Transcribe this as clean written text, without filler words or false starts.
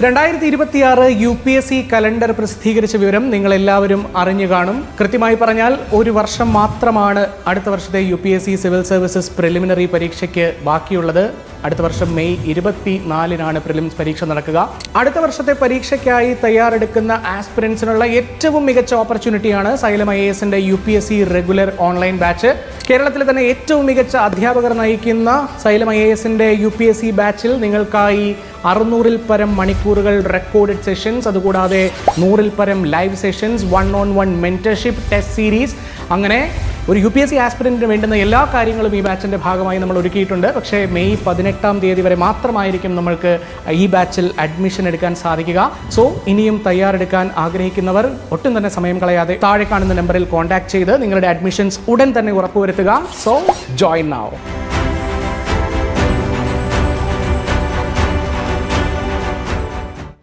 2026 UPSC calendar പ്രസിദ്ധീകരിച്ച വിവരം നിങ്ങൾ എല്ലാവരും അറിഞ്ഞു കാണും. കൃത്യമായി പറഞ്ഞാൽ ഒരു വർഷം മാത്രമാണ് അടുത്ത വർഷത്തെ UPSC സിവിൽ സർവീസസ് പ്രിലിമിനറി പരീക്ഷയ്ക്ക് ബാക്കിയുള്ളത്. അടുത്ത വർഷം മെയ് 24-നാണ് പ്രിലിംസ് പരീക്ഷ നടക്കുക. അടുത്ത വർഷത്തെ പരീക്ഷയ്ക്കായി തയ്യാറെടുക്കുന്ന ആസ്പിരൻസിനുള്ള ഏറ്റവും മികച്ച ഓപ്പർച്യൂണിറ്റിയാണ് സൈലം IASന്റെ UPSC റെഗുലർ ഓൺലൈൻ ബാച്ച്. കേരളത്തിലെ തന്നെ ഏറ്റവും മികച്ച അധ്യാപകർ നയിക്കുന്ന സൈലം IASന്റെ UPSC ബാച്ചിൽ നിങ്ങൾക്കായി 600-ൽ പരം മണിക്കൂറുകൾ റെക്കോർഡഡ് സെഷൻസ്, അതുകൂടാതെ 100-ൽ പരം live sessions, 1-on-1 mentorship, test series, അങ്ങനെ ഒരു UPSC ആസ്പിരന്റിന് വേണ്ടുന്ന എല്ലാ കാര്യങ്ങളും ഈ ബാച്ചിൻ്റെ ഭാഗമായി നമ്മൾ ഒരുക്കിയിട്ടുണ്ട്. പക്ഷേ മെയ് 18-ാം തീയതി വരെ മാത്രമായിരിക്കും നമ്മൾക്ക് ഈ ബാച്ചിൽ അഡ്മിഷൻ എടുക്കാൻ സാധിക്കുക. സോ ഇനിയും തയ്യാറെടുക്കാൻ ആഗ്രഹിക്കുന്നവർ ഒട്ടും തന്നെ സമയം കളയാതെ താഴെ കാണുന്ന നമ്പറിൽ കോൺടാക്ട് ചെയ്ത് നിങ്ങളുടെ അഡ്മിഷൻസ് ഉടൻ തന്നെ ഉറപ്പുവരുത്തുക. So join now.